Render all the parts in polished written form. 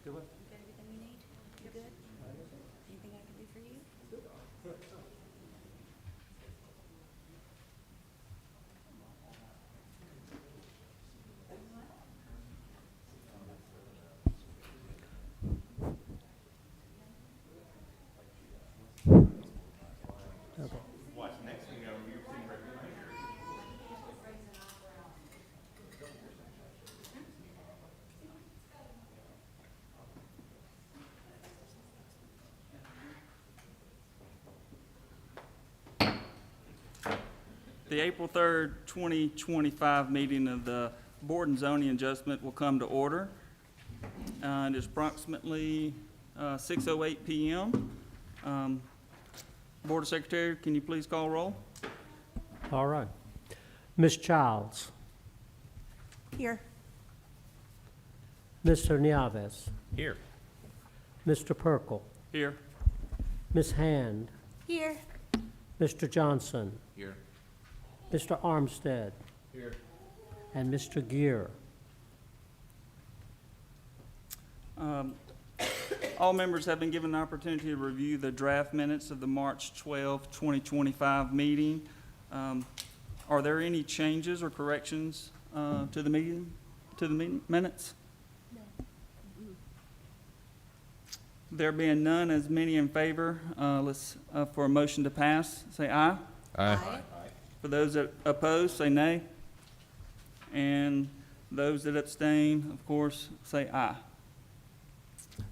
Do it. You got everything you need? You good? Anything I can do for you? Okay. Watch next thing you'll see right behind you. The April 3rd, 2025 meeting of the Board and Zoning Adjustment will come to order. It is approximately 6:08 p.m. Board Secretary, can you please call roll? All right. Ms. Childs, Here. Mr. Nieves, Here. Mr. Perkel, Here. Ms. Hand, Here. Mr. Johnson, Here. Mr. Armstead, Here. and Mr. Gear. All members have been given the opportunity to review the draft minutes of the March 12, 2025 meeting. Are there any changes or corrections to the meeting minutes? There being none, as many in favor, for a motion to pass, say aye. Aye. For those that oppose, say nay. And those that abstain, of course, say aye.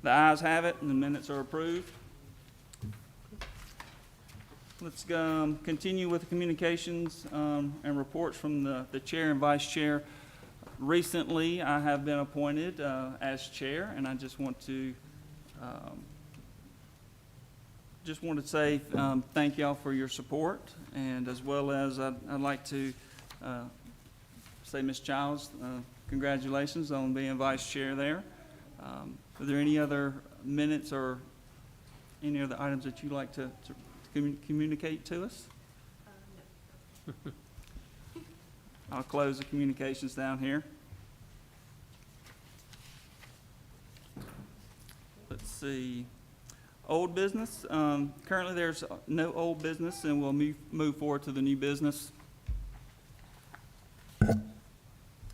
The ayes have it, and the minutes are approved. Let's continue with the communications and reports from the chair and vice chair. Recently, I have been appointed as chair, and I just want to say thank y'all for your support, and as well as I'd like to say, Ms. Childs, congratulations on being vice chair there. Are there any other minutes or any other items that you'd like to communicate to us? I'll close the communications down here. Let's see. Old business. Currently, there's no old business, and we'll move forward to the new business.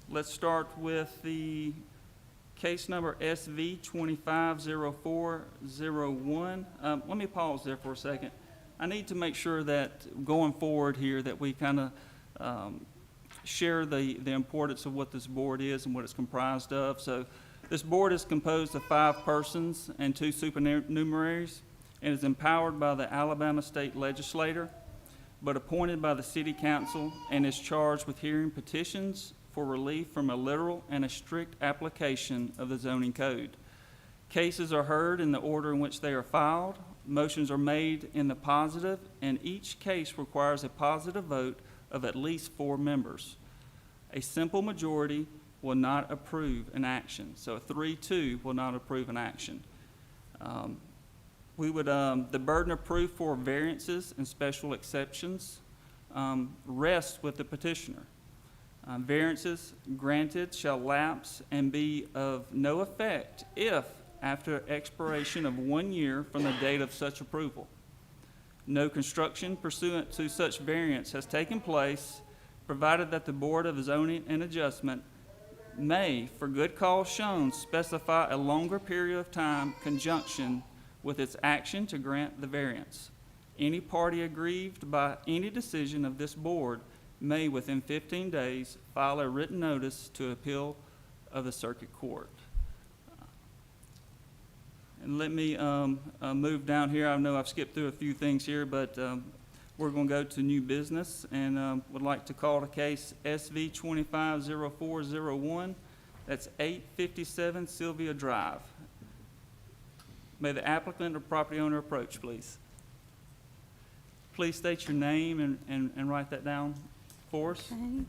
Let's start with the case number SV 250401. Let me pause there for a second. I need to make sure that going forward here that we kind of share the importance of what this board is and what it's comprised of. So this board is composed of 5 persons and 2 supernumeraries and is empowered by the Alabama State Legislature, but appointed by the City Council, and is charged with hearing petitions for relief from a literal and a strict application of the zoning code. Cases are heard in the order in which they are filed. Motions are made in the positive, and each case requires a positive vote of at least 4 members. A simple majority will not approve an action, so a 3-2 will not approve an action. The burden of proof for variances and special exceptions rests with the petitioner. Variances granted shall lapse and be of no effect if, after expiration of 1 year from the date of such approval, no construction pursuant to such variance has taken place, provided that the Board of Zoning and Adjustment may, for good cause shown, specify a longer period of time conjunction with its action to grant the variance. Any party aggrieved by any decision of this board may, within 15 days, file a written notice to appeal of the circuit court. And let me move down here. I know I've skipped through a few things here, but we're going to go to new business, and would like to call the case SV 250401. That's 857 Sylvia Drive. May the applicant or property owner approach, please. Please state your name and write that down for us. Okay.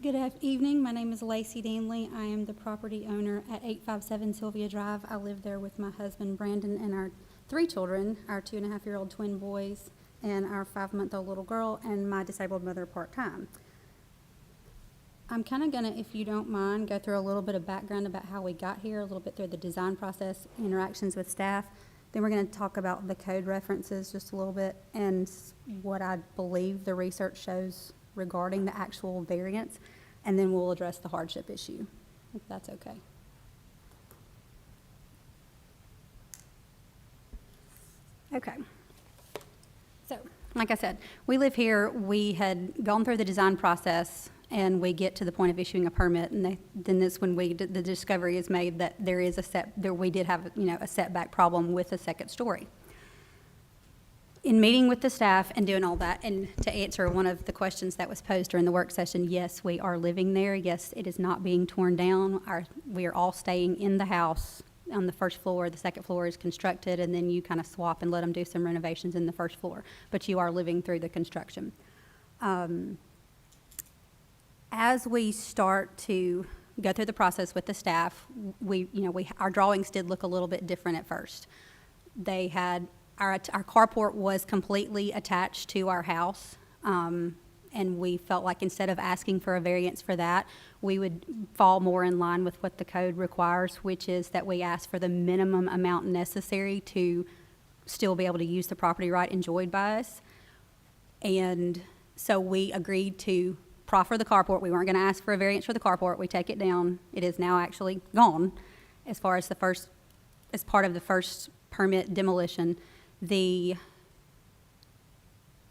Good evening. My name is Lacey Danley. I am the property owner at 857 Sylvia Drive. I live there with my husband Brandon and our 3 children, our 2.5-year-old twin boys, and our 5-month-old little girl, and my disabled mother part-time. I'm kind of gonna, if you don't mind, go through a little bit of background about how we got here, a little bit through the design process, interactions with staff. Then we're gonna talk about the code references just a little bit and what I believe the research shows regarding the actual variance, and then we'll address the hardship issue, if that's okay. Okay. So, like I said, we live here, we had gone through the design process, and we get to the point of issuing a permit, and then that's when the discovery is made that there is we did have, a setback problem with a second story. In meeting with the staff and doing all that, and to answer one of the questions that was posed during the work session, yes, we are living there. Yes, it is not being torn down. We are all staying in the house on the first floor. The second floor is constructed, and then you kind of swap and let them do some renovations in the first floor. But you are living through the construction. As we start to go through the process with the staff, our drawings did look a little bit different at first. They had, our carport was completely attached to our house, and we felt like instead of asking for a variance for that, we would fall more in line with what the code requires, which is that we ask for the minimum amount necessary to still be able to use the property right enjoyed by us. And so we agreed to proffer the carport. We weren't going to ask for a variance for the carport. We take it down. It is now actually gone as far as as part of the first permit demolition. The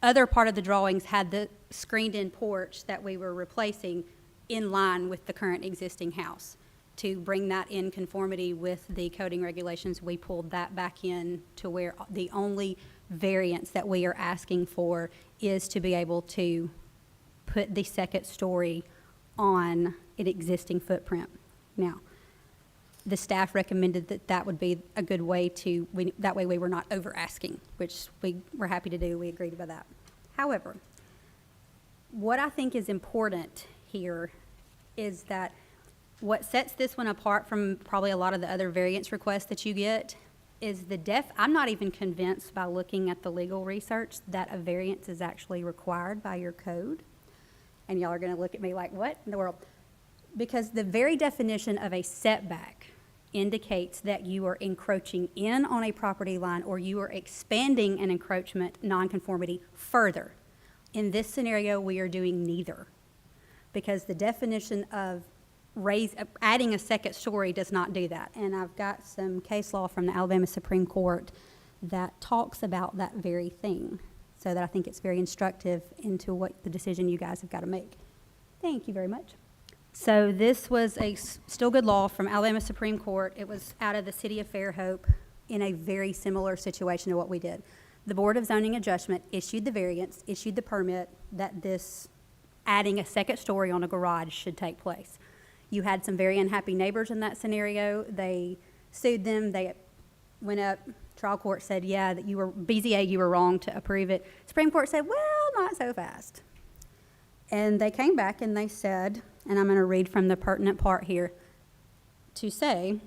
other part of the drawings had the screened-in porch that we were replacing in line with the current existing house. To bring that in conformity with the coding regulations, we pulled that back in to where the only variance that we are asking for is to be able to put the second story on an existing footprint. Now, the staff recommended that that would be a good way that way we were not over asking, which we were happy to do. We agreed with that. However, what I think is important here is that what sets this one apart from probably a lot of the other variance requests that you get is I'm not even convinced by looking at the legal research that a variance is actually required by your code. And y'all are going to look at me like, what in the world? Because the very definition of a setback indicates that you are encroaching in on a property line or you are expanding an encroachment nonconformity further. In this scenario, we are doing neither, because the definition of adding a second story does not do that. And I've got some case law from the Alabama Supreme Court that talks about that very thing, so that I think it's very instructive into what the decision you guys have got to make. Thank you very much. So this was a still good law from Alabama Supreme Court. It was out of the city of Fairhope in a very similar situation to what we did. The Board of Zoning Adjustment issued the variance, issued the permit that this adding a second story on a garage should take place. You had some very unhappy neighbors in that scenario. They sued them. They went up. Trial court said, yeah, that BZA, you were wrong to approve it. Supreme Court said, well, not so fast. And they came back and they said, and I'm going to read from the pertinent part here, to say,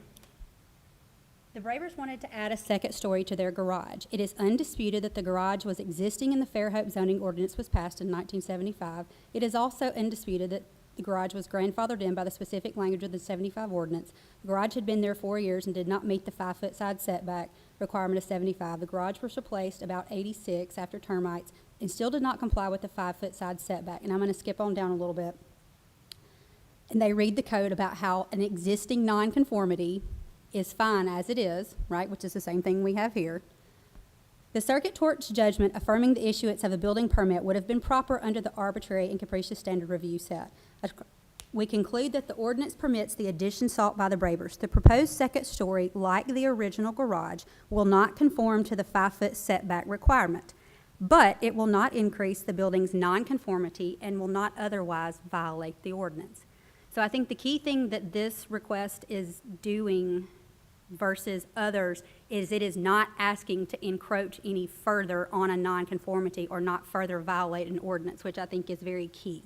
the Bravers wanted to add a second story to their garage. It is undisputed that the garage was existing in the Fairhope zoning ordinance was passed in 1975. It is also undisputed that the garage was grandfathered in by the specific language of the 75 ordinance. The garage had been there 4 years and did not meet the 5-foot side setback requirement of 75. The garage was replaced about 86 after termites and still did not comply with the 5-foot side setback. And I'm going to skip on down a little bit. And they read the code about how an existing nonconformity is fine as it is, right, which is the same thing we have here. The circuit court's judgment affirming the issuance of a building permit would have been proper under the arbitrary and capricious standard review set. We conclude that the ordinance permits the addition sought by the Bravers. The proposed second story, like the original garage, will not conform to the 5-foot setback requirement, but it will not increase the building's nonconformity and will not otherwise violate the ordinance. So I think the key thing that this request is doing versus others is it is not asking to encroach any further on a nonconformity or not further violate an ordinance, which I think is very key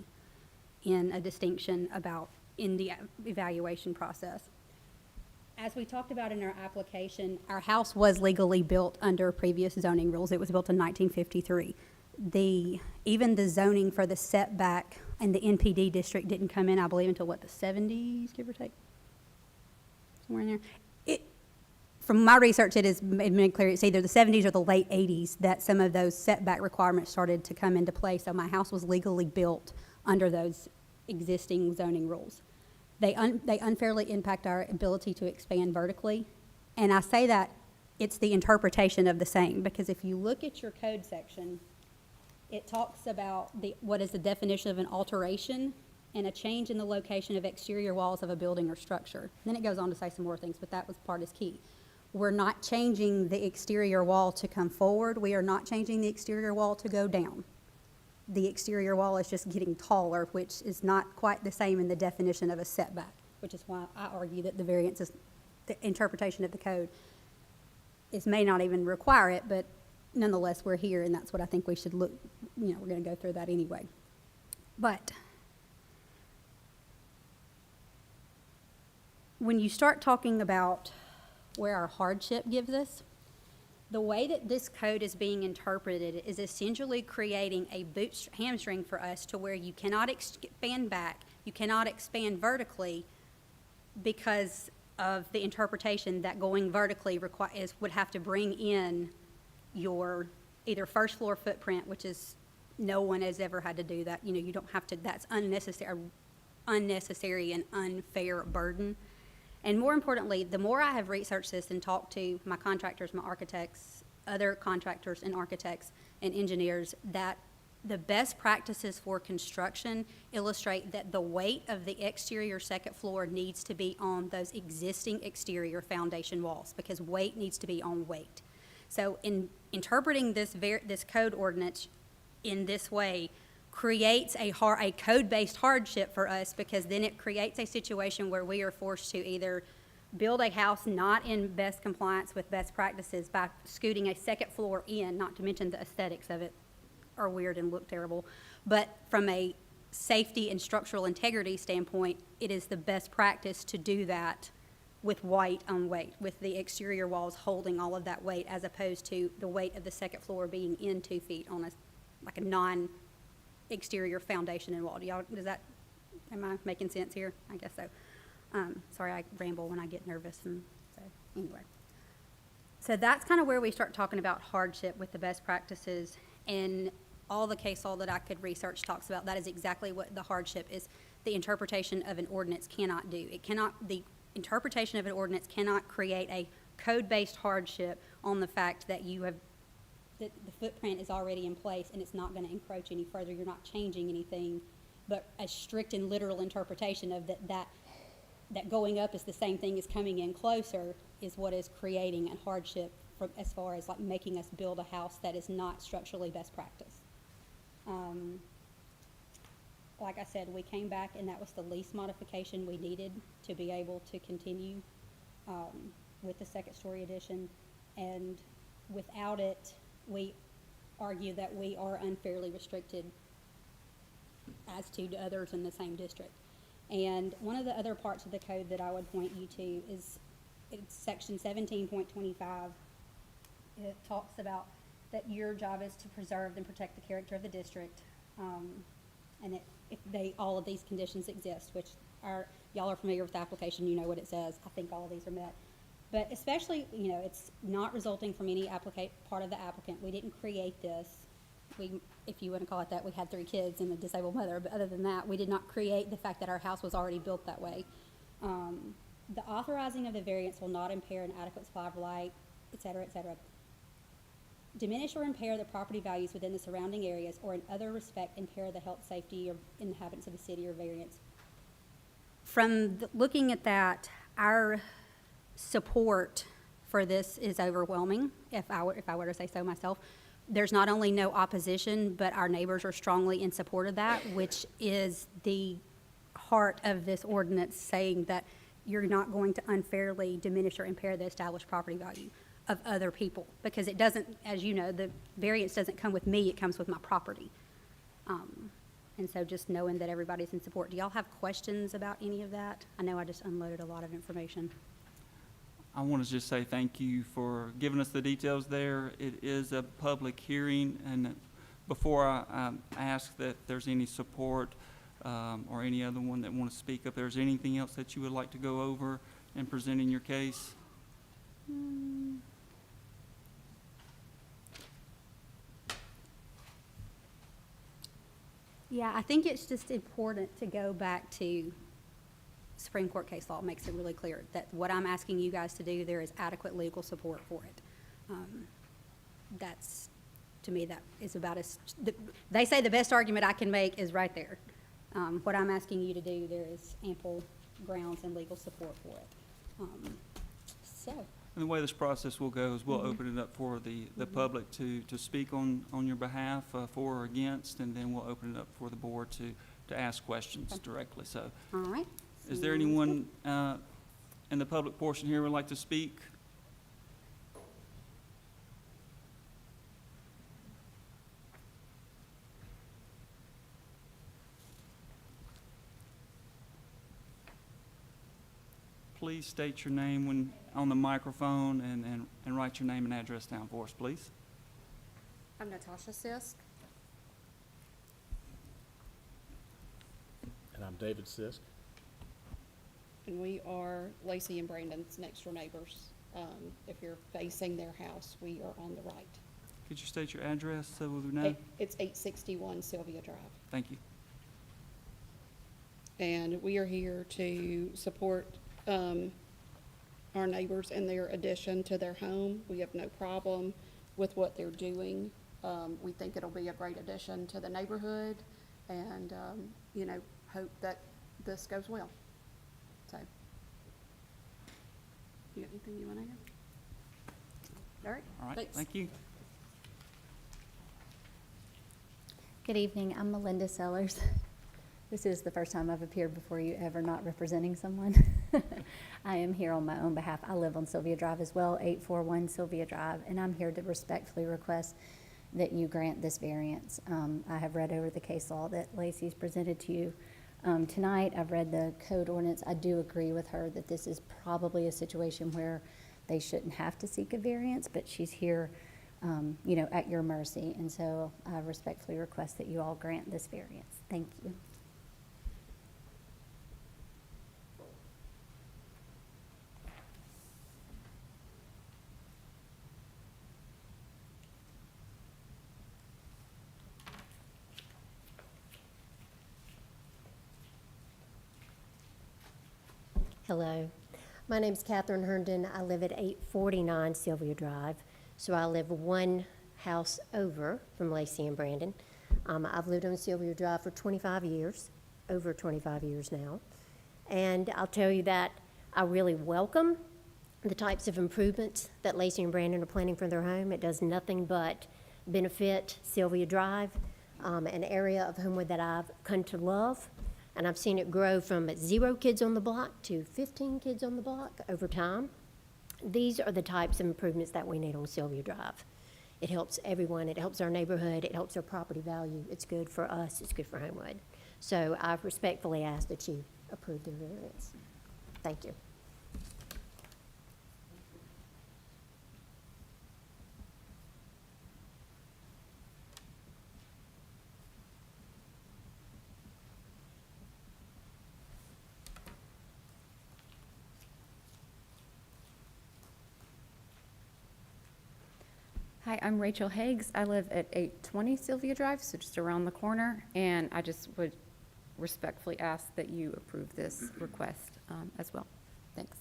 in a distinction in the evaluation process. As we talked about in our application, our house was legally built under previous zoning rules. It was built in 1953. even the zoning for the setback and the NPD district didn't come in, I believe, until what, the 70s, give or take? Somewhere in there. From my research, it has made clear it's either the 70s or the late 80s that some of those setback requirements started to come into play. So my house was legally built under those existing zoning rules. They unfairly impact our ability to expand vertically. And I say that it's the interpretation of the same, because if you look at your code section, it talks about what is the definition of an alteration and a change in the location of exterior walls of a building or structure. Then it goes on to say some more things, but that was part is key. We're not changing the exterior wall to come forward. We are not changing the exterior wall to go down. The exterior wall is just getting taller, which is not quite the same in the definition of a setback, which is why I argue that the variance is, the interpretation of the code may not even require it, but nonetheless, we're here, and that's what I think we should look, we're going to go through that anyway. But when you start talking about where our hardship gives us, the way that this code is being interpreted is essentially creating a hamstring for us to where you cannot expand back, you cannot expand vertically, because of the interpretation that going vertically would have to bring in your either first floor footprint, which is, no one has ever had to do that. You don't have to, that's unnecessary and unfair burden. And more importantly, the more I have researched this and talked to my contractors, my architects, other contractors and architects and engineers, that the best practices for construction illustrate that the weight of the exterior second floor needs to be on those existing exterior foundation walls, because weight needs to be on weight. So in interpreting this code ordinance in this way creates a code-based hardship for us, because then it creates a situation where we are forced to either build a house not in best compliance with best practices by scooting a second floor in, not to mention the aesthetics of it are weird and look terrible, but from a safety and structural integrity standpoint, it is the best practice to do that with weight on weight, with the exterior walls holding all of that weight, as opposed to the weight of the second floor being in 2 feet on a non-exterior foundation and wall. Am I making sense here? I guess so. Sorry, I ramble when I get nervous, and so anyway. So that's kind of where we start talking about hardship with the best practices, and all the case law that I could research talks about that is exactly what the hardship is. The interpretation of an ordinance cannot do. The interpretation of an ordinance cannot create a code-based hardship on the fact that that the footprint is already in place and it's not going to encroach any further. You're not changing anything, but a strict and literal interpretation of that going up is the same thing as coming in closer is what is creating a hardship as far as like making us build a house that is not structurally best practice. Like I said, we came back and that was the least modification we needed to be able to continue with the second story addition, and without it, we argue that we are unfairly restricted as to others in the same district. And one of the other parts of the code that I would point you to is it's section 17.25. It talks about that your job is to preserve and protect the character of the district, and all of these conditions exist, which y'all are familiar with the application, you know what it says. I think all of these are met. But especially, it's not resulting from any part of the applicant. We didn't create this. If you want to call it that, we had 3 kids and a disabled mother, but other than that, we did not create the fact that our house was already built that way. The authorizing of the variance will not impair an adequate supply of light, et cetera, et cetera. Diminish or impair the property values within the surrounding areas, or in other respect impair the health, safety, or inhabitants of the city or variance. From looking at that, our support for this is overwhelming, if I were to say so myself. There's not only no opposition, but our neighbors are strongly in support of that, which is the heart of this ordinance, saying that you're not going to unfairly diminish or impair the established property value of other people, because it doesn't, as you know, the variance doesn't come with me, it comes with my property. And so just knowing that everybody's in support. Do y'all have questions about any of that? I know I just unloaded a lot of information. I want to just say thank you for giving us the details there. It is a public hearing, and Before I ask that there's any support or any other one that want to speak up, there's anything else that you would like to go over in presenting your case? Yeah, I think it's just important to go back to Supreme Court case law. It makes it really clear that what I'm asking you guys to do, there is adequate legal support for it. That's, to me, that is about as, they say the best argument I can make is right there. What I'm asking you to do, there is ample grounds and legal support for it. So, And the way this process will go is we'll open it up for the public to speak on your behalf, for or against, and then we'll open it up for the board to ask questions Okay. directly. So all right. is there Sounds good. anyone in the public portion here who would like to speak? Please state your name when on the microphone and write your name and address down for us, please. I'm Natasha Sisk. And I'm David Sisk. And we are Lacey and Brandon's next door neighbors. If you're facing their house, we are on the right. Could you state your address so we know? It's 861 Sylvia Drive. Thank you. And we are here to support our neighbors in their addition to their home. We have no problem with what they're doing. We think it'll be a great addition to the neighborhood and, hope that this goes well. So, you got anything you want to add? All right. All right, Thanks. thank you. Good evening, I'm Melinda Sellers. This is the first time I've appeared before you ever not representing someone. I am here on my own behalf. I live on Sylvia Drive as well, 841 Sylvia Drive, and I'm here to respectfully request that you grant this variance. I have read over the case law that Lacey's presented to you tonight. I've read the code ordinance. I do agree with her that this is probably a situation where they shouldn't have to seek a variance, but she's here at your mercy. And so I respectfully request that you all grant this variance. Thank you. Hello, my name's Catherine Herndon. I live at 849 Sylvia Drive, so I live one house over from Lacey and Brandon. I've lived on Sylvia Drive for 25 years, over 25 years now, and I'll tell you that I really welcome the types of improvements that Lacey and Brandon are planning for their home. It does nothing but benefit Sylvia Drive, an area of Homewood that I've come to love. And I've seen it grow from 0 kids on the block to 15 kids on the block over time. These are the types of improvements that we need on Sylvia Drive. It helps everyone. It helps our neighborhood. It helps our property value. It's good for us. It's good for Homewood. So I respectfully ask that you approve the variance. Thank you. Hi, I'm Rachel Higgs. I live at 820 Sylvia Drive, so just around the corner, and I just would respectfully ask that you approve this request as well. Thanks.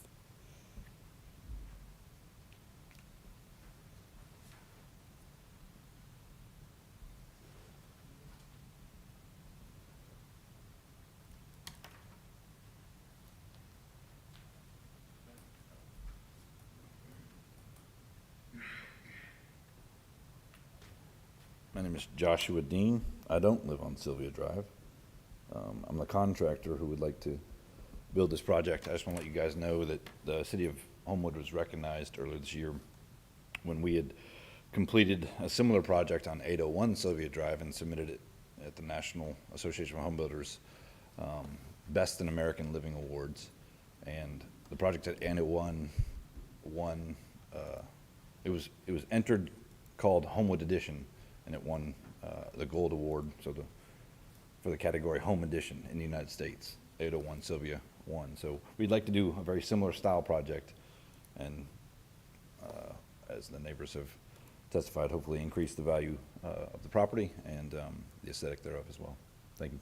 My name is Joshua Dean. I don't live on Sylvia Drive. I'm the contractor who would like to build this project. I just want to let you guys know that the city of Homewood was recognized earlier this year when we had completed a similar project on 801 Sylvia Drive and submitted it at the National Association of Home Builders Best in American Living Awards. And the project at 801 won, it was entered called Homewood Edition, and it won the Gold Award, for the category Home Edition in the United States. 801 Sylvia won. So we'd like to do a very similar style project, and as the neighbors have testified, hopefully increase the value of the property and the aesthetic thereof as well. Thank you.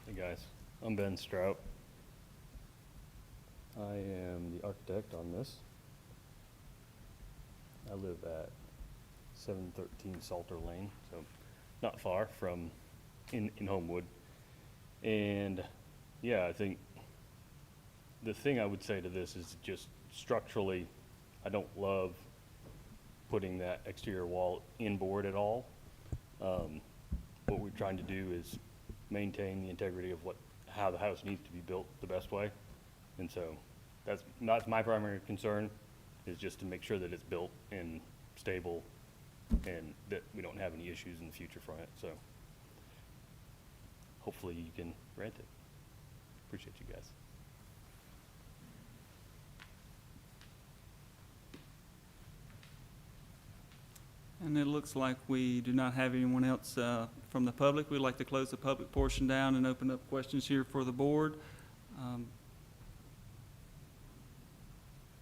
Hey guys, I'm Ben Strout. I am the architect on this. I live at 713 Salter Lane, so not far from in Homewood. And yeah, I think the thing I would say to this is just structurally, I don't love putting that exterior wall inboard at all. What we're trying to do is maintain the integrity of how the house needs to be built the best way. And so that's my primary concern, is just to make sure that it's built and stable and that we don't have any issues in the future from it. So hopefully you can grant it. Appreciate you guys. And it looks like we do not have anyone else from the public. We'd like to close the public portion down and open up questions here for the board.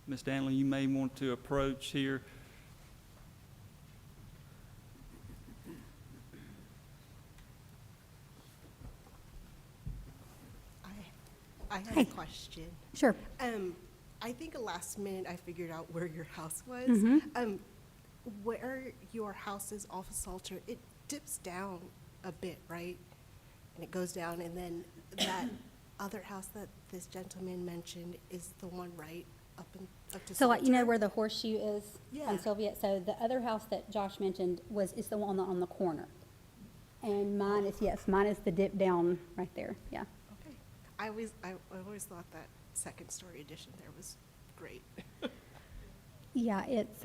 Ms. Danley, you may want to approach here. I had a question. Sure. I think last minute I figured out where your house was. Mhm. Where your house is off of Salter, it dips down a bit, right? And it goes down, and then that other house that this gentleman mentioned is the one right up to So like, you know Salter? where the horseshoe is Yeah. on Sylvia? So the other house that Josh mentioned is the one on the corner. And mine is, yes, mine is the dip down right there, yeah. Okay. I always thought that second story addition there was great. Yeah, it's,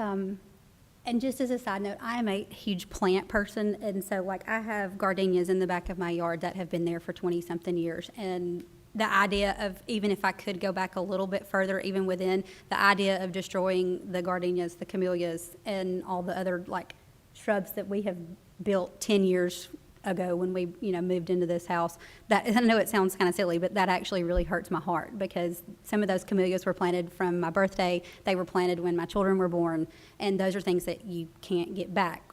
and just as a side note, I am a huge plant person, and so like I have gardenias in the back of my yard that have been there for 20-something years. And the idea of, even if I could go back a little bit further, even within, the idea of destroying the gardenias, the camellias, and all the other like shrubs that we have built 10 years ago when we, moved into this house, that, I know it sounds kind of silly, but that actually really hurts my heart, because some of those camellias were planted from my birthday. They were planted when my children were born, and those are things that you can't get back.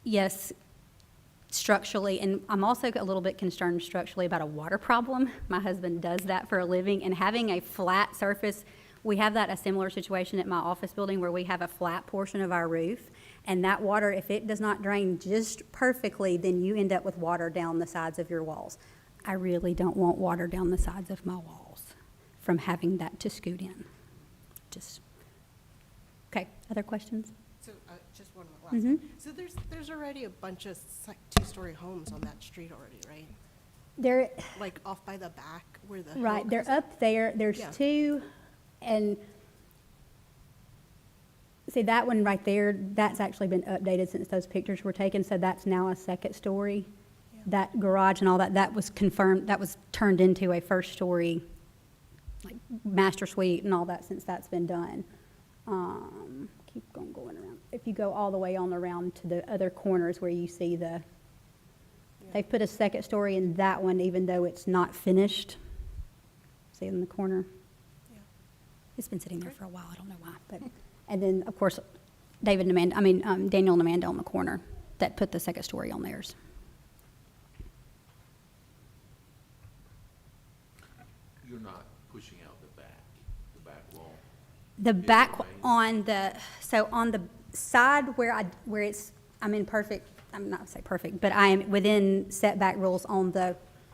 Yes, structurally, and I'm also a little bit concerned structurally about a water problem. My husband does that for a living, and having a flat surface, we have a similar situation at my office building where we have a flat portion of our roof, and that water, if it does not drain just perfectly, then you end up with water down the sides of your walls. I really don't want water down the sides of my walls from having that to scoot in. Okay, other questions? So just one last one. So there's already a bunch of two-story homes on that street already, right? They're, Like off by the back where the hill right, they're goes up there, there's Yeah. two, and see that one right there, that's actually been updated since those pictures were taken, so that's now a second story. Yeah. That garage and all that, that was confirmed, that was turned into a first story, like master suite and all that since that's been done. Keep going around. If you go all the way on around to the other corners where you see they've put a second story in that one, even though it's not finished. See in the corner? Yeah. It's been sitting there for a while, I don't know why, but, and then, of course, Daniel and Amanda on the corner that put the second story on theirs. You're not pushing out the back wall. The Is it back right? on the side where I'm in perfect, I'm not say perfect, but I am within setback rules on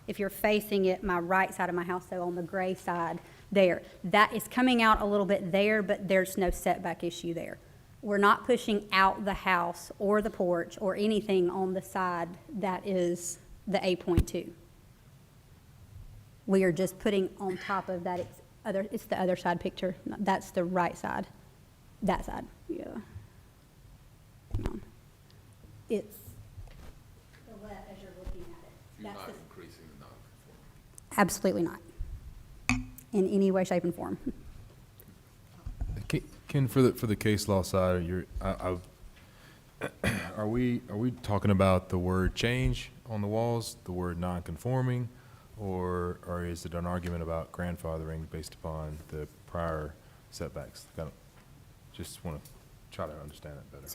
if you're facing it, my right side of my house, so on the gray side there. That is coming out a little bit there, but there's no setback issue there. We're not pushing out the house or the porch or anything on the side that is the 8.2. We are just putting on top of that, it's the other side picture. That's the right side. That side, yeah. Hang on. It's the left as you're looking at it. You're That's not the- increasing the non-conformity. Absolutely not, in any way, shape, and form. Ken, for the case law side, are we talking about the word change on the walls, the word non-conforming, or is it an argument about grandfathering based upon the prior setbacks? Just want to try to understand it better.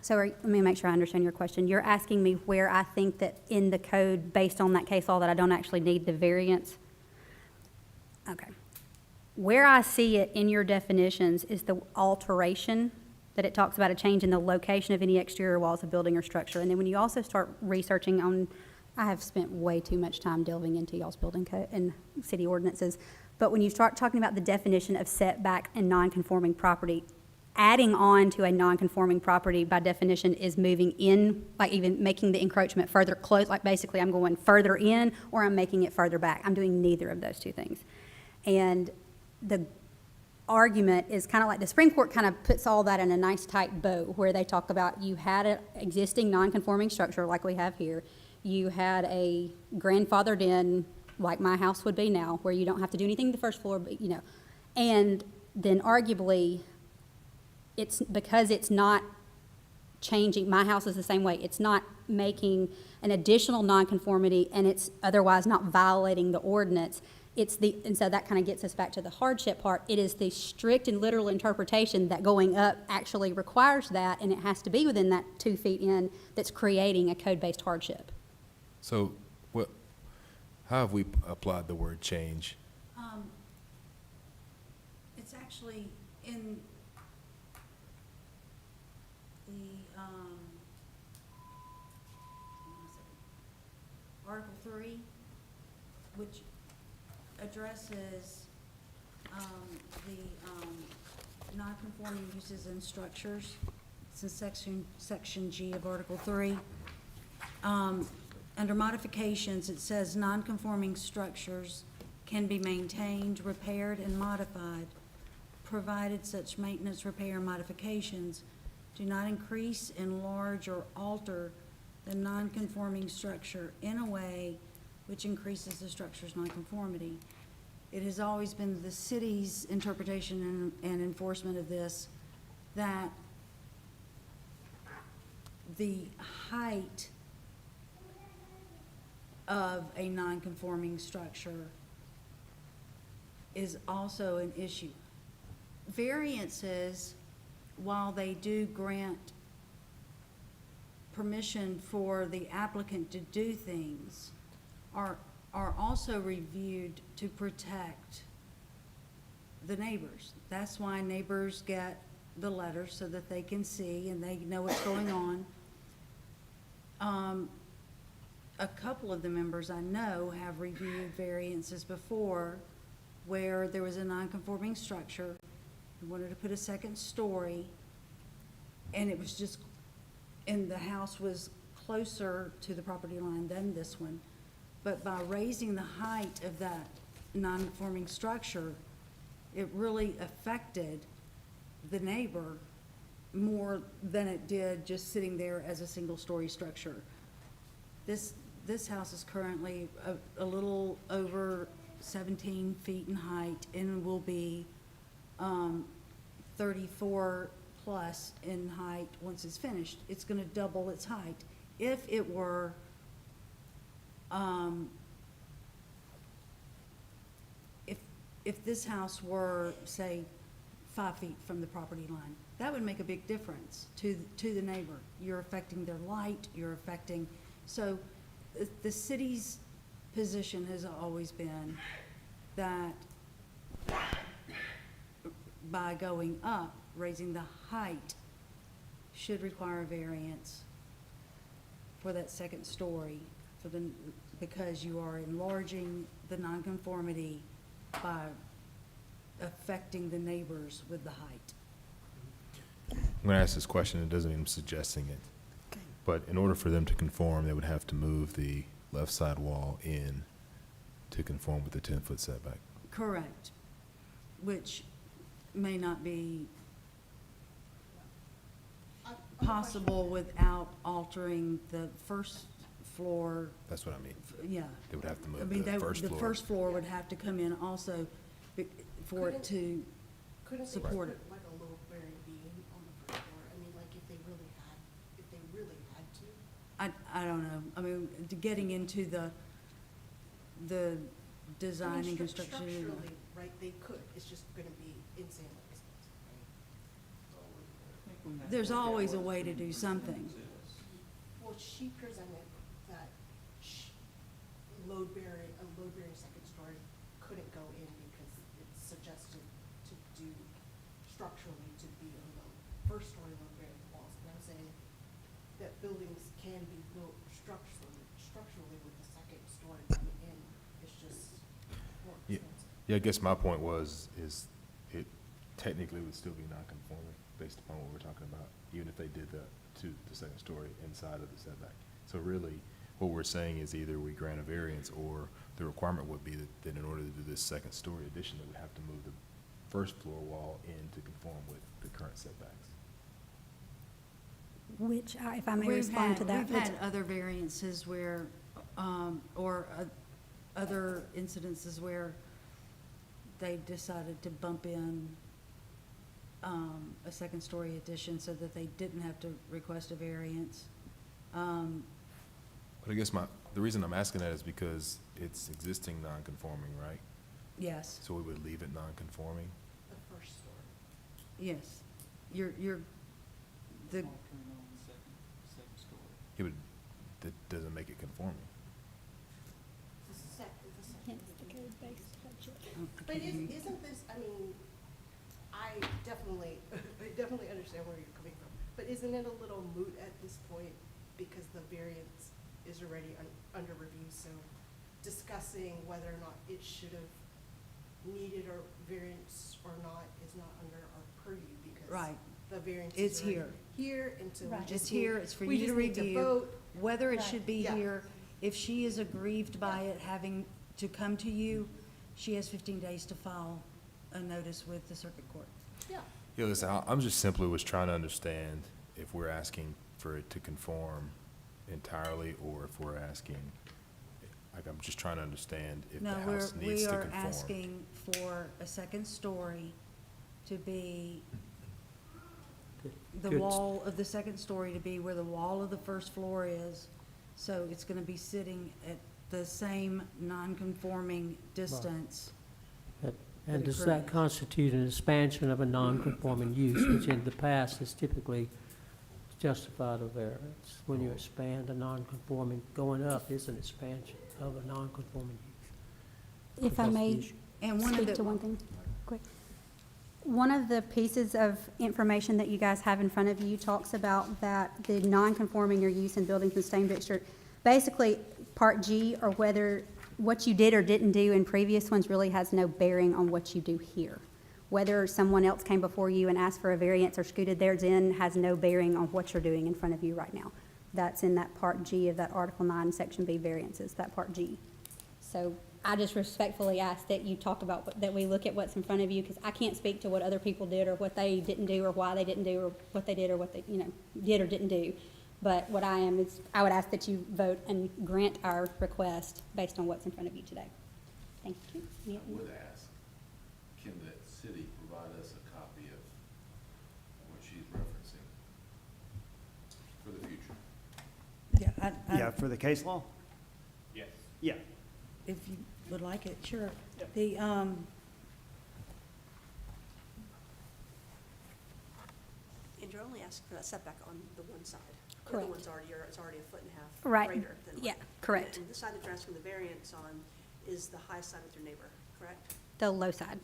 Let me make sure I understand your question. You're asking me where I think that in the code, based on that case law, that I don't actually need the variance? Okay. Where I see it in your definitions is the alteration, that it talks about a change in the location of any exterior walls of building or structure. And then when you also start researching on, I have spent way too much time delving into y'all's building code and city ordinances, but when you start talking about the definition of setback and non-conforming property, adding on to a non-conforming property by definition is moving in, like even making the encroachment further close, like basically I'm going further in or I'm making it further back. I'm doing neither of those two things. And the argument is kind of like the Supreme Court kind of puts all that in a nice tight bow, where they talk about you had an existing non-conforming structure like we have here. You had a grandfathered in, like my house would be now, where you don't have to do anything to the first floor, but and then arguably it's because it's not changing, my house is the same way, it's not making an additional nonconformity and it's otherwise not violating the ordinance. And so that kind of gets us back to the hardship part. It is the strict and literal interpretation that going up actually requires that, and it has to be within that 2 feet in, that's creating a code-based hardship. So how have we applied the word change? It's actually in the, Article 3, which addresses the non-conforming uses and structures. It's in section G of Article 3. Under modifications, it says non-conforming structures can be maintained, repaired, and modified, provided such maintenance, repair, and modifications do not increase, enlarge, or alter the non-conforming structure in a way which increases the structure's nonconformity. It has always been the city's interpretation and enforcement of this that the height of a nonconforming structure is also an issue. Variances, while they do grant permission for the applicant to do things, are also reviewed to protect the neighbors. That's why neighbors get the letters, so that they can see and they know what's going on. A couple of the members I know have reviewed variances before where there was a non-conforming structure, we wanted to put a second story, and it was just, and the house was closer to the property line than this one. But by raising the height of that non-conforming structure, it really affected the neighbor more than it did just sitting there as a single-story structure. This house is currently a little over 17 feet in height and will be 34 plus in height once it's finished. It's going to double its height. If it were if this house were, say, 5 feet from the property line, that would make a big difference to the neighbor. You're affecting their light, you're affecting, so the city's position has always been that by going up, raising the height should require a variance for that second story because you are enlarging the nonconformity by affecting the neighbors with the height. I'm going to ask this question, it doesn't mean I'm suggesting it. Okay. But in order for them to conform, they would have to move the left side wall in to conform with the 10-foot setback. Correct, which may not be possible without altering the first floor, That's what I mean. yeah. They would have to I move mean, the first the floor. first floor would have to come in also for it to Couldn't they support put it. like a load bearing beam on the first floor? I mean, like if they really had to? I don't know. I mean, getting into the I design mean, and construction. Structurally, right, they could, it's just gonna be insanely expensive, right? There's always a way to do something. Well, she presented that a load bearing second story couldn't go in because it's suggested to do structurally to be on the first story load bearing walls. And I'm saying that buildings can be built structurally with the second story coming in, it's just more Yeah. expensive. Yeah, I guess my point is it technically would still be non-conforming based upon what we're talking about, even if they did the second story inside of the setback. So really, what we're saying is either we grant a variance, or the requirement would be that in order to do this second story addition, they would have to move the first floor wall in to conform with the current setbacks. Which, if I may respond to that. We've had other variances where, other incidences where they decided to bump in a second-story addition so that they didn't have to request a variance. But I guess the reason I'm asking that is because it's existing non-conforming, right? Yes, So we would leave it non-conforming? The first story. yes. The, Yeah, but that doesn't make it conforming. But isn't this, I mean, I definitely understand where you're coming from, but isn't it a little moot at this point because the variance is already under review, so discussing whether or not it should have needed a variance or not is not under our purview because Right. the variance It's is already here. here, and so we Right. just it's here, it's for we you to just need review, vote. whether it Right. should be Yeah. here. If she is aggrieved by it having to come to you, she has 15 days to file a notice with the circuit court. Yeah. Yeah, listen, I'm just simply was trying to understand if we're asking for it to conform entirely, or if we're asking, like, I'm just trying to understand if the No, house needs we to are conform. asking for a second story to be, the Good. wall of the second story to be where the wall of the first floor is. So it's gonna be sitting at the same non-conforming distance. And does Correct. that constitute an expansion of a non-conforming use, which in the past has typically justified a variance? When you expand a non-conforming, going up is an expansion of a non-conforming use. If I That's the may issue. And one of speak to the, one thing, quick. One of the pieces of information that you guys have in front of you talks about that the non-conforming or use in buildings and stain fixture, basically, Part G, or whether what you did or didn't do in previous ones really has no bearing on what you do here. Whether someone else came before you and asked for a variance or scooted theirs in has no bearing on what you're doing in front of you right now. That's in that Part G of that Article 9, Section B variances, that Part G. So I just respectfully ask that you talk about, that we look at what's in front of you, because I can't speak to what other people did or what they didn't do or why they didn't do or what they did or what they, did or didn't do. But what I am is, I would ask that you vote and grant our request based on what's in front of you today. Thank you. I would ask, can the city provide us a copy of what she's referencing for the future? yeah, For the case law? Yes. Yeah. if you would like it, sure. And you're only asking for that setback on the one side. The Correct. other one's already, it's already a foot and a half Right. greater than what. Yeah, correct. And the side that you're asking the variance on is the high side with your neighbor, correct? The low side.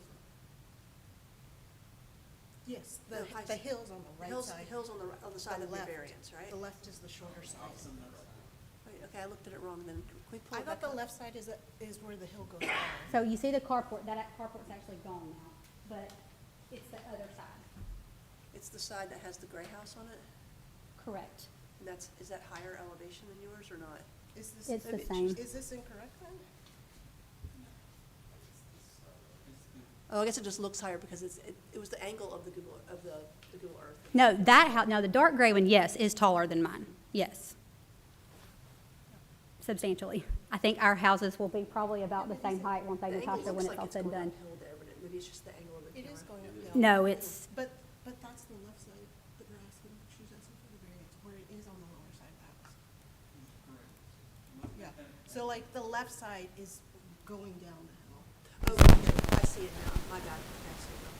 Yes, The high- the hill's on the right side. Hill's on the side of your left. variance, right? The left is the shorter side. Wait, okay, I looked at it wrong, then can we pull I it back thought the up? left side is where the hill goes down. So you see the carport, that carport's actually gone now, but it's the other side. It's the side that has the gray house on it? Correct. And is that higher elevation than yours or not? Is this? It's the same. Is this incorrect then? Oh, I guess it just looks higher because it was the angle of the Google Earth. No, the dark gray one, yes, is taller than mine, yes. substantially. I think our houses will be probably about the same height, won't they, The angle Natasha, when looks it's like all said and done? going uphill there, but maybe it's just the angle of the camera. It is going uphill. No, it's, But that's the left side that we're asking, she's asking for the variance, where it is on the lower side of the house. Yeah, so like the left side is going down the hill. Oh, I see it now, my bad, I see it now.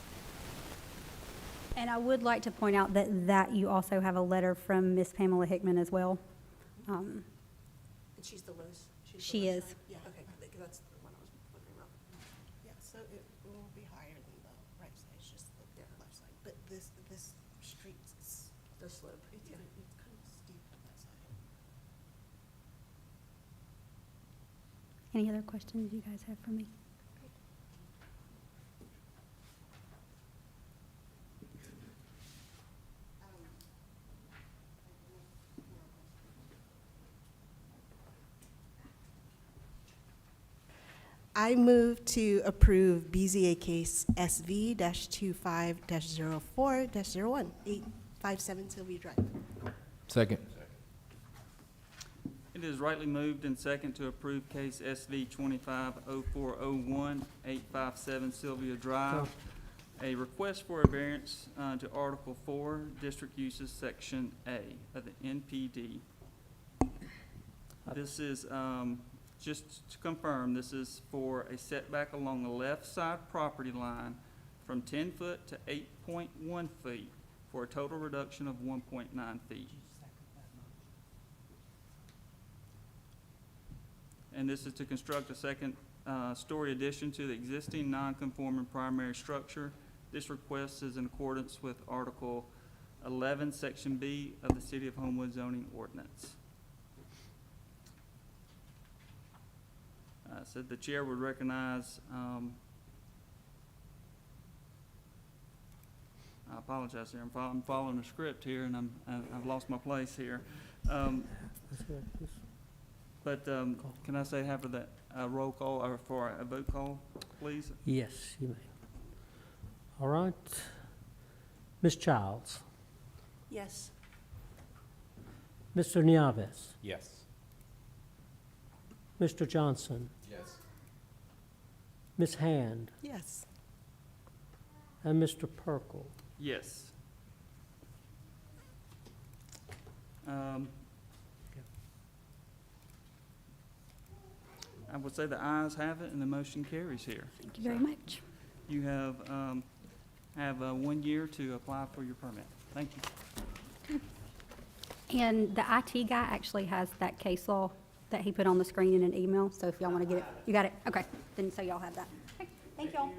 and I would like to point out that you also have a letter from Miss Pamela Hickman as well. And she's the lowest? She's the She left is. side? Yeah, okay, because that's the one I was wondering about. Yeah, so it will be higher than the right side, it's just the left side, but this street is, The slope, it's yeah. kind of steep on that side. Any other questions you guys have for me? I move to approve BZA case SV-25-04-01, 857 Sylvia Drive. Second. It is rightly moved and second to approve case SV 250401, 857 Sylvia Drive. A request for a variance to Article 4, District Uses, Section A of the NPD. This is, just to confirm, this is for a setback along the left side property line from 10 foot to 8.1 feet for a total reduction of 1.9 feet. And this is to construct a second story addition to the existing non-conforming primary structure. This request is in accordance with Article 11, Section B of the City of Homewood zoning ordinance. So the chair would recognize, I apologize here, I'm following the script here and I've lost my place here. But can I say have that roll call or for a vote call, please? Yes, you may. All right. Ms. Childs. Yes. Mr. Nieves. Yes. Mr. Johnson. Yes. Ms. Hand. Yes. And Mr. Perkel. Yes. I would say the ayes have it and the motion carries here. Thank you very much. You have 1 year to apply for your permit. Thank you. And the IT guy actually has that case law that he put on the screen in an email, so if y'all want to get it, you got it? Okay, then so y'all have that. Okay, thank y'all.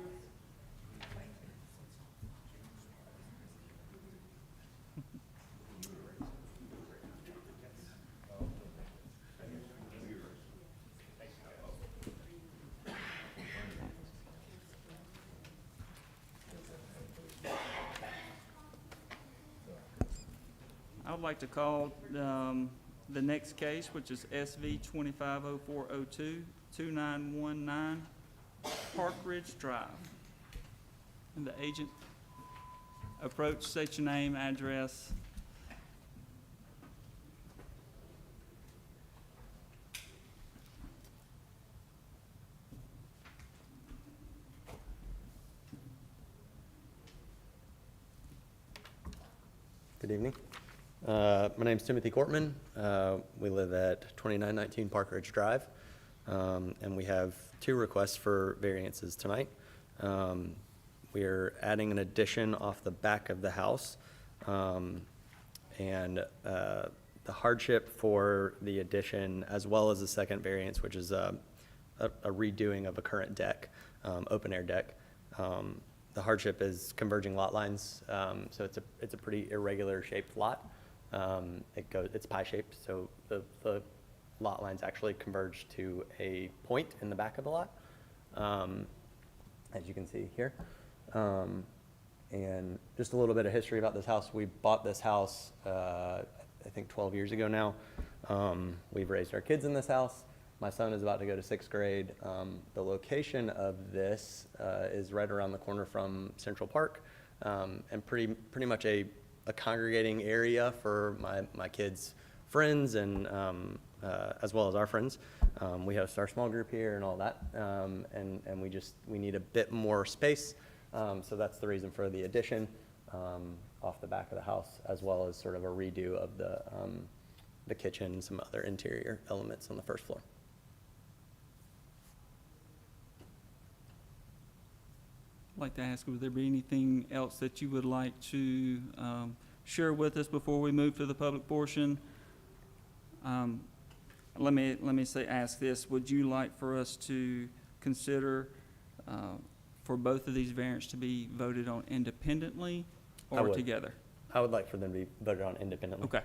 I would like to call the next case, which is SV 250402, 2919 Park Ridge Drive. And the agent approach, state your name, address. Good evening. My name's Timothy Cortman. We live at 2919 Park Ridge Drive, and we have 2 requests for variances tonight. We're adding an addition off the back of the house, and the hardship for the addition, as well as the second variance, which is a redoing of a current deck, open-air deck. The hardship is converging lot lines, so it's a pretty irregular shaped lot. It's pie-shaped, so the lot lines actually converge to a point in the back of the lot, as you can see here. And just a little bit of history about this house. We bought this house, I think 12 years ago now. We've raised our kids in this house. My son is about to go to 6th grade. The location of this is right around the corner from Central Park, and pretty much a congregating area for my kids' friends and as well as our friends. We host our small group here and all that, and we need a bit more space. So that's the reason for the addition off the back of the house, as well as sort of a redo of the kitchen and some other interior elements on the first floor. I'd like to ask, would there be anything else that you would like to share with us before we move to the public portion? Let me ask this: would you like for us to consider for both of these variants to be voted on independently I or would. together? I would like for them to be voted on independently. Okay.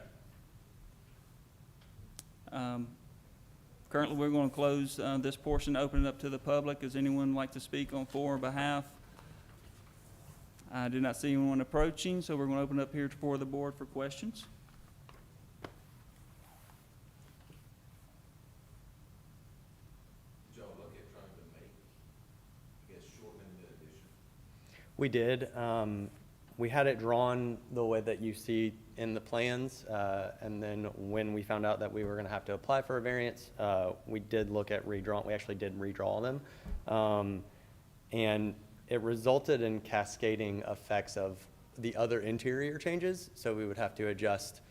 Currently, we're going to close this portion, open it up to the public. Does anyone like to speak on for or behalf? I do not see anyone approaching, so we're going to open up here for the board for questions. Did y'all look at trying to make, I guess, shorten the addition? We did. We had it drawn the way that you see in the plans, and then when we found out that we were going to have to apply for a variance, we did look at redraw. We actually did redraw them, and it resulted in cascading effects of the other interior changes. So we would have to adjust,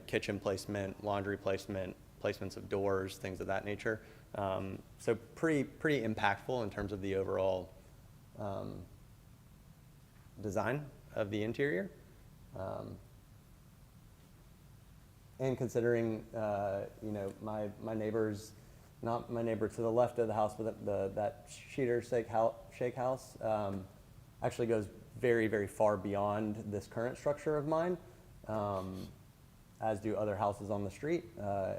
kitchen placement, laundry placement, placements of doors, things of that nature. So pretty impactful in terms of the overall design of the interior. And considering, my neighbors, not my neighbor to the left of the house, but that Sheeter Shake House actually goes very, very far beyond this current structure of mine, as do other houses on the street.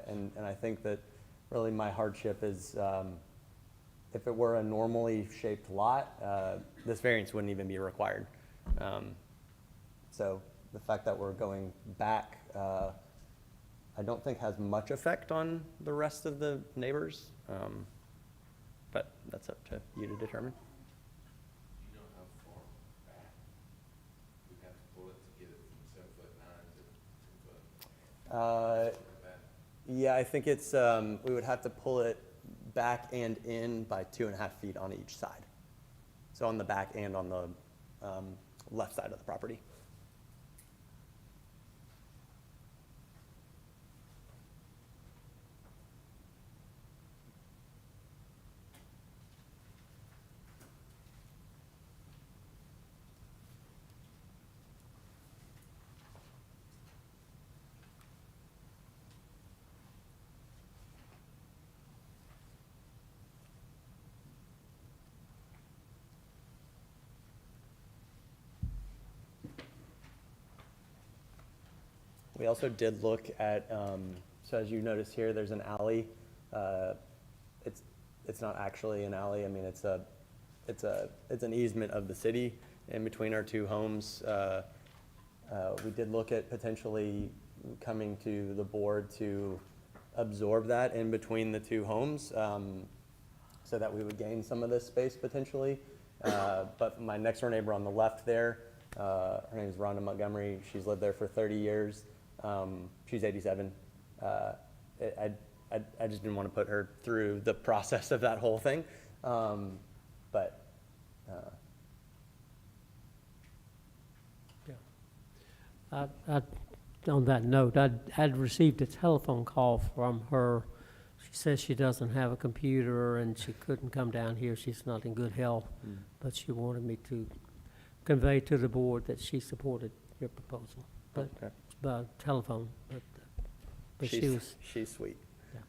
And I think that really my hardship is, if it were a normally shaped lot, this variance wouldn't even be required. So the fact that we're going back, I don't think has much effect on the rest of the neighbors, but that's up to you to determine. Do you know how far back we have to pull it to get it from 7'9" to 10 foot? Yeah, I think it's, we would have to pull it back and in by 2.5 feet on each side. So on the back and on the left side of the property. We also did look at, so as you notice here, there's an alley. It's not actually an alley. I mean, it's an easement of the city in between our two homes. We did look at potentially coming to the board to absorb that in between the two homes, so that we would gain some of this space potentially. But my next door neighbor on the left there, her name is Rhonda Montgomery. She's lived there for 30 years. She's 87. I just didn't want to put her through the process of that whole thing. But on that note, I'd received a telephone call from her. She says she doesn't have a computer and she couldn't come down here. She's not in good health, but she wanted me to convey to the board that she supported your proposal. But okay. by telephone, but she's sweet. Yeah.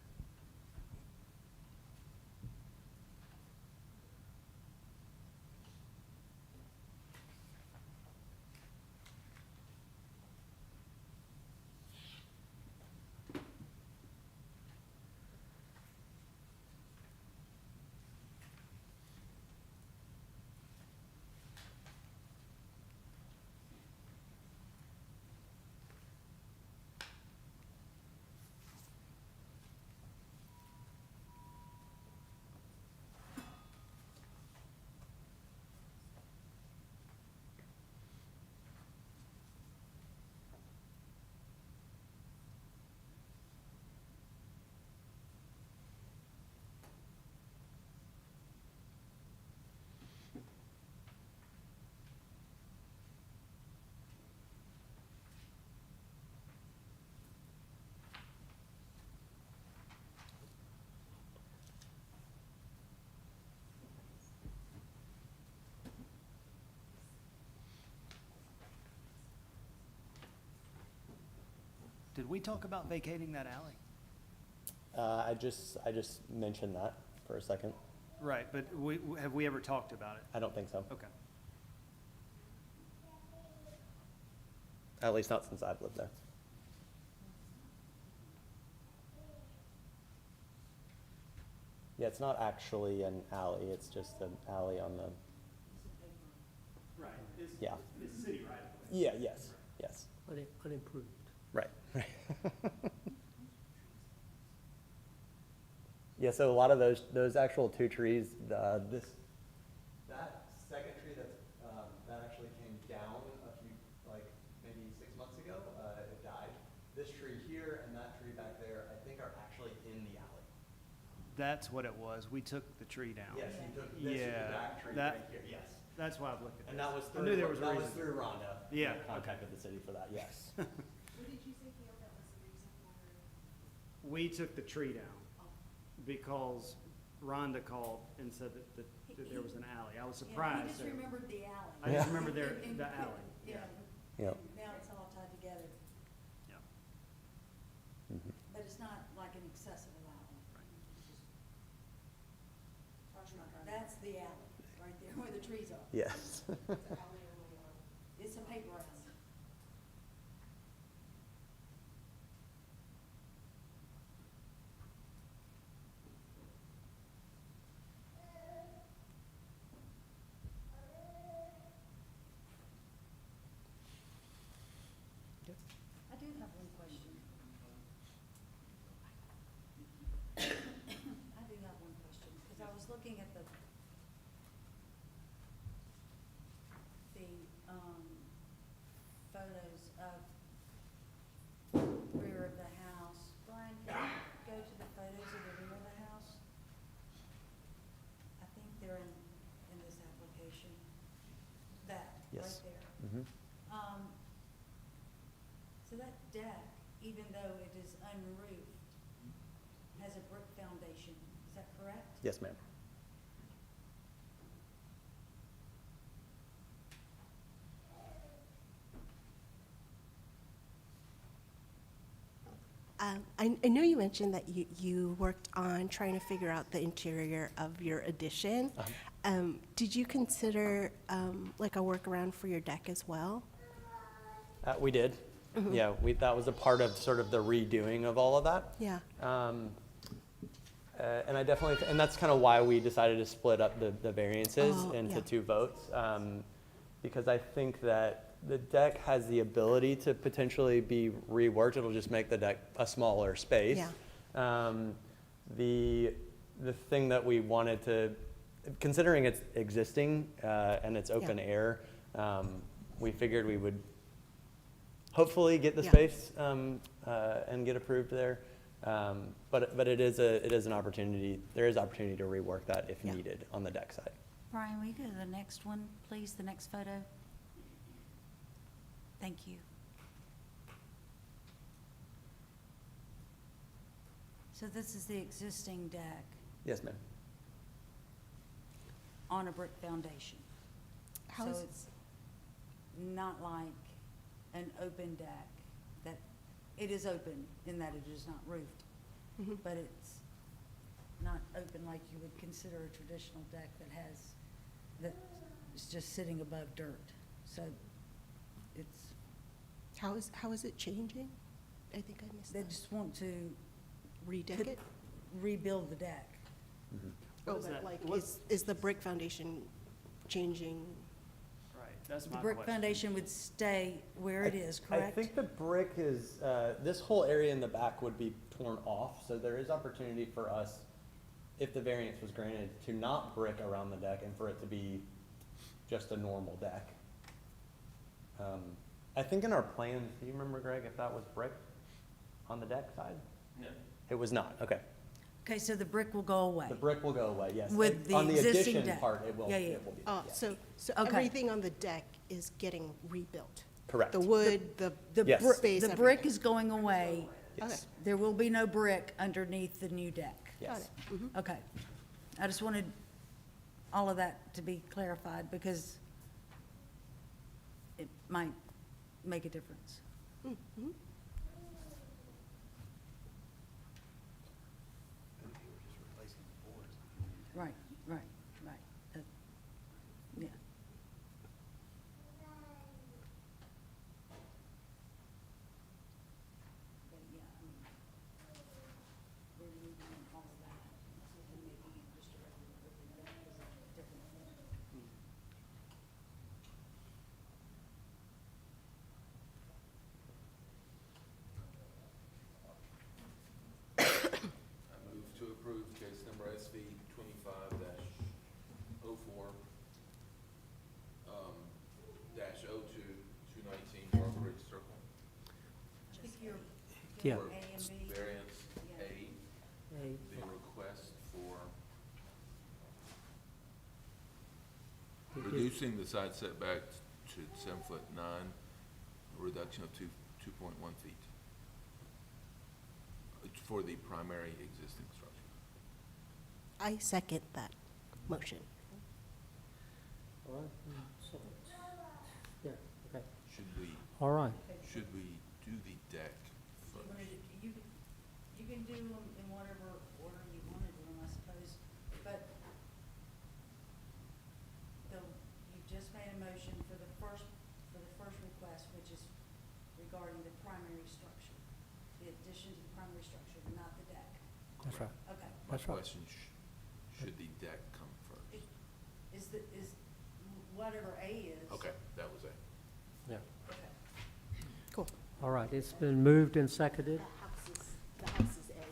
Did we talk about vacating that alley? I just mentioned that for a second. Right, but have we ever talked about it? I don't think so. Okay. At least not since I've lived there. Yeah, it's not actually an alley, it's just an alley on the, Right. yeah. It's city right Yeah, yes, yes. Unimproved. Right, right. Yeah, so a lot of those actual two trees, that second tree that actually came down a few, like, maybe 6 months ago, it died. This tree here and that tree back there, I think are actually in the alley. That's what it was. We took the tree down. Yes, you took this back tree right here, yes. That's why I've looked at this. And that was I knew there was a that was reason. through Rhonda. Yeah, Who contacted the city for that, yes. What did you say, Gail, that was the reason for? We took the tree down because Rhonda called and said that there was an alley. I was surprised. He just that- remembered the alley. I just remembered the alley. Yeah. Yep. Now it's all tied together, Yeah. Mhm. but it's not like an accessible alley. That's the alley, right there where the trees are. Yes. It's a paper alley. I do have one question. I do have one question, because I was looking at the photos of rear of the house. Brian, can you go to the photos of the rear of the house? I think they're in this application. That, right Yes. there. Mhm. So that deck, even though it is unroofed, has a brick foundation, is that correct? Yes, ma'am. I know you mentioned that you worked on trying to figure out the interior of your addition. Did you consider like a workaround for your deck as well? We did. Mhm. Yeah, that was a part of sort of the redoing of all of that. Yeah. And I definitely, and that's kind of why we decided to split up the variances Oh, into yeah. 2 votes. Because I think that the deck has the ability to potentially be reworked. It'll just make the deck a smaller space. Yeah. The thing that we wanted to, considering it's existing and it's open air, we figured we would hopefully get the Yeah. space and get approved there. But it is an opportunity. There is opportunity to rework that if Yeah. needed on the deck side. Brian, will you go to the next one, please, the next photo? Thank you. So this is the existing deck Yes, ma'am. on a brick foundation. How So is- it's not like an open deck, that, it is open in that it is not roofed, Mhm. but it's not open like you would consider a traditional deck that is just sitting above dirt. So it's, How is it changing? I think I missed they that. just want to Redeck it? rebuild the deck. Oh, is but that- like, what- is the brick foundation changing? Right, that's The my brick question. foundation would stay where it is, correct? I think the brick is, this whole area in the back would be torn off, so there is opportunity for us, if the variance was granted, to not brick around the deck and for it to be just a normal deck. I think in our plans, do you remember, Greg, if that was brick on the deck side? No. It was not, okay. Okay, so the brick will go away. The brick will go away, yes. With the On the existing addition deck. part, it will, Yeah, yeah. it will be. Oh, yeah. so Okay. everything on the deck is getting rebuilt? Correct. The wood, the Yes. space, The brick is going away. Yes. There will be no brick underneath the new deck. Yes. Mhm. Okay. I just wanted all of that to be clarified because it might make a difference. Mhm. Yeah. For A and B. variance Yeah. A, A. the request for reducing the side setback to 7'9", a reduction of 2.1 feet for the primary existing structure. I second that motion. All right, so, yeah, okay. Should we, All right, should we do the deck You first? wanna do- you can do them in whatever order you wanna do them, I suppose, but you just made a motion for the first request, which is regarding the primary structure, the addition to the primary structure, not the deck. that's right. Okay. My That's right. question, should the deck come first? Is whatever A is. Okay, that was A. Yeah. Okay. Cool. All right, it's been moved and seconded. The house is A.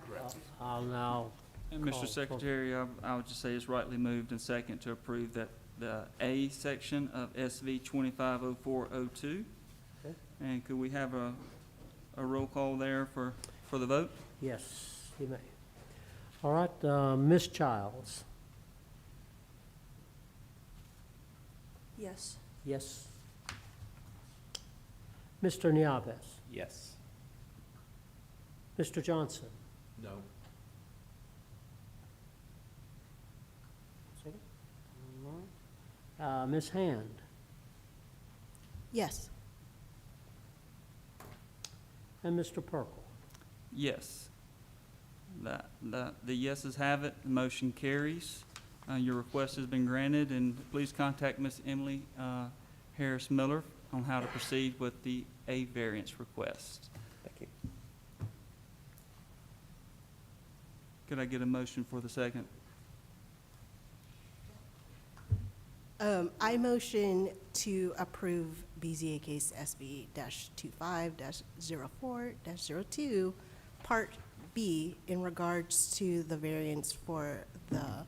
Correct. I'll now And call Mr. for- Secretary, I would just say it's rightly moved and second to approve that, the A section of SV 250402. Okay. And could we have a roll call there for the vote? Yes, you may. All right, Ms. Childs? Yes. Yes. Mr. Nieves? Yes. Mr. Johnson? No. Second. All right. Ms. Hand? Yes. And Mr. Perkel? Yes. The yeses have it, the motion carries. Your request has been granted, and please contact Ms. Emily Harris Miller on how to proceed with the A variance request. Thank you. Could I get a motion for the second? I motion to approve BZA case SB-25-04-02, Part B, in regards to the variance for the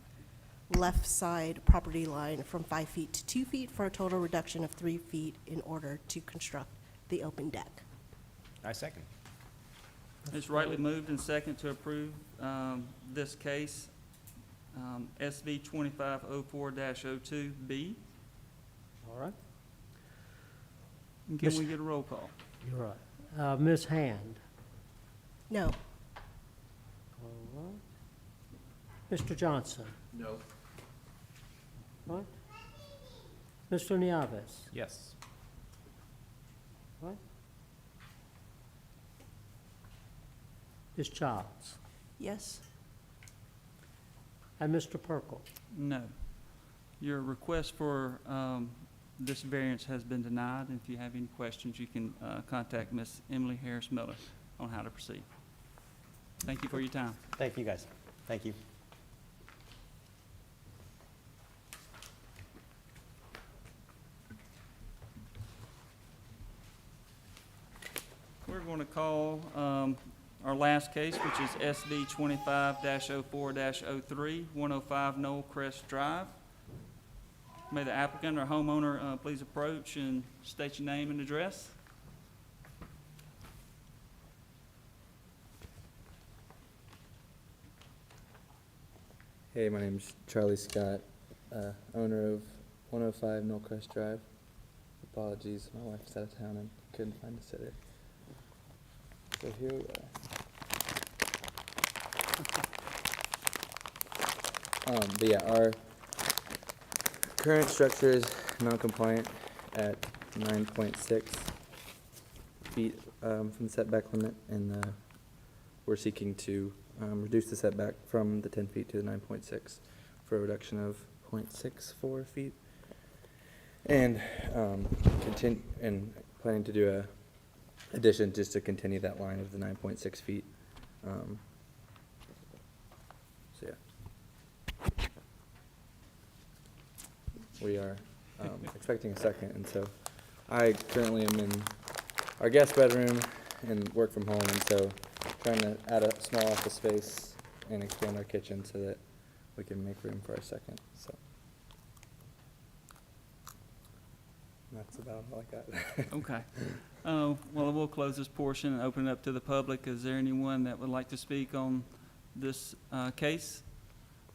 left side property line from 5 feet to 2 feet for a total reduction of 3 feet in order to construct the open deck. I second. It's rightly moved and second to approve this case, SV 2504-02B. All right, And Can Miss- we get a roll call? you're right. Ms. Hand? No. All right. Mr. Johnson? No. All right. Mr. Nieves? Yes. All right. Ms. Childs? Yes. And Mr. Perkel? No. Your request for this variance has been denied. If you have any questions, you can contact Ms. Emily Harris Miller on how to proceed. Thank you for your time. Thank you, guys. Thank you. We're going to call our last case, which is SV 25-04-03, 105 Knoll Crest Drive. May the applicant or homeowner please approach and state your name and address. Hey, my name's Charlie Scott, owner of 105 Knollcrest Drive. Apologies, my wife's out of town and couldn't find a sitter. So here we are. But yeah, our current structure is non-compliant at 9.6 feet from the setback limit, and we're seeking to reduce the setback from the 10 feet to the 9.6 for a reduction of 0.64 feet. And planning to do a addition just to continue that line of the 9.6 feet. So yeah. We are expecting a second, and so I currently am in our guest bedroom and work from home, and so trying to add a small office space and expand our kitchen so that we can make room for our second, so. that's about all I got. Okay. Well, we'll close this portion and open it up to the public. Is there anyone that would like to speak on this case?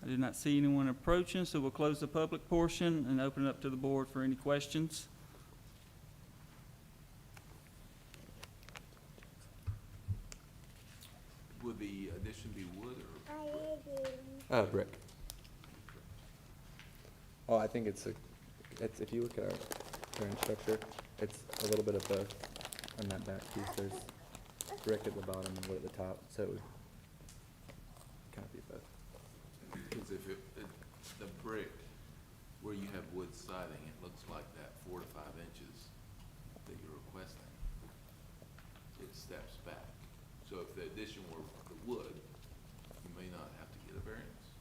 I do not see anyone approaching, so we'll close the public portion and open it up to the board for any questions. Would the addition be wood or? Brick. Oh, I think it's, if you look at our current structure, it's a little bit of both on that back piece. There's brick at the bottom and wood at the top, so it would kind of be both. Because if the brick, where you have wood siding, it looks like that 4 to 5 inches that you're requesting, it steps back. So if the addition were the wood, you may not have to get a variance.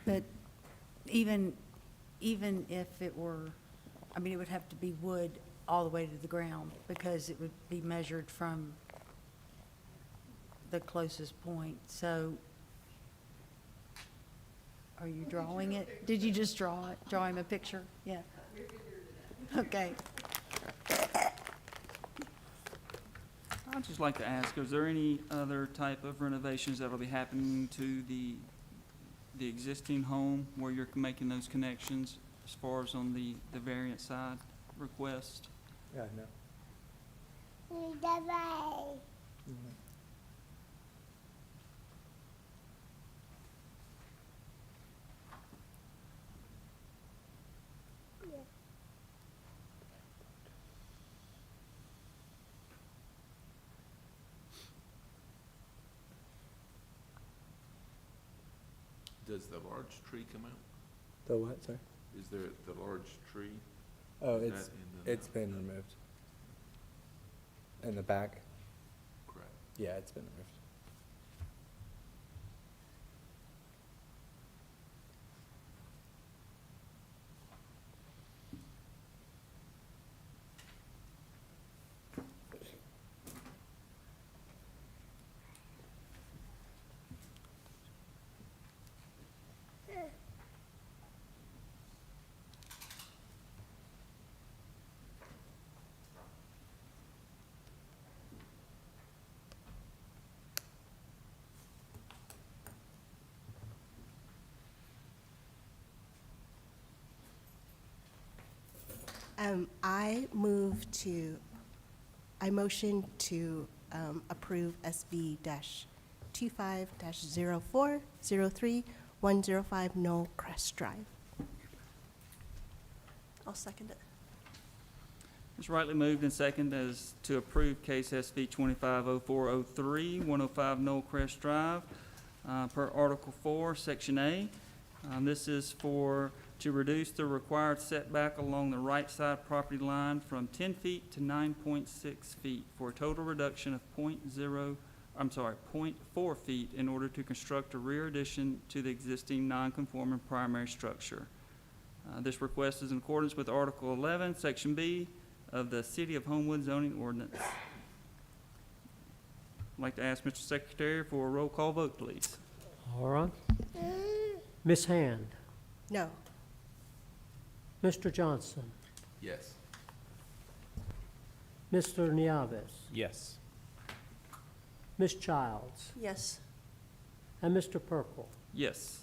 But even if it were, I mean, it would have to be wood all the way to the ground because it would be measured from the closest point. So are you drawing it? Did you just draw it? Draw him a picture? Yeah. Okay. I'd just like to ask, is there any other type of renovations that will be happening to the existing home where you're making those connections as far as on the variance side request? Yeah, no. Does the large tree come out? The what, sorry? Is there the large tree? Oh, Is it's, that in the- it's been removed. In the back? Correct. Yeah, it's been removed. I motion to approve SB-25-04-03-105 Knoll Crest Drive. I'll second it. It's rightly moved and second as to approve case SV 250403, 105 Knoll Crest Drive, per Article 4, Section A. This is to reduce the required setback along the right side property line from 10 feet to 9.6 feet for a total reduction of 0.4 feet in order to construct a rear addition to the existing non-conforming primary structure. This request is in accordance with Article 11, Section B of the City of Homewood zoning ordinance. I'd like to ask Mr. Secretary for a roll call vote, please. All right. Ms. Hand, No. Mr. Johnson, Yes. Mr. Nieves, Yes. Ms. Childs, Yes. and Mr. Purple. Yes.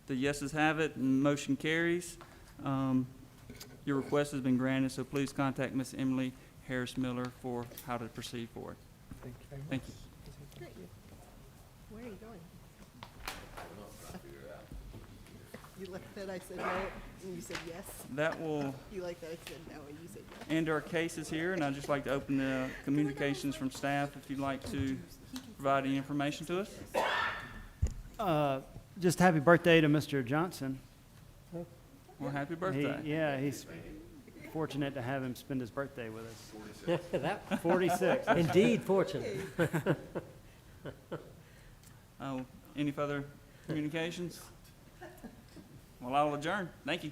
The yeses have it, and motion carries. Your request has been granted, so please contact Ms. Emily Harris Miller for how to proceed forward. Thank you very much. Thank you. Great. Where are you going? You looked at, I said no, and you said yes. That will You like that I said no, and you said yes. end our cases here, and I'd just like to open the communications from staff if you'd like to provide any information to us. Just happy birthday to Mr. Johnson. Well, happy birthday. Yeah, he's fortunate to have him spend his birthday with us. That, 46. indeed fortunate. Any further communications? Well, I'll adjourn. Thank you.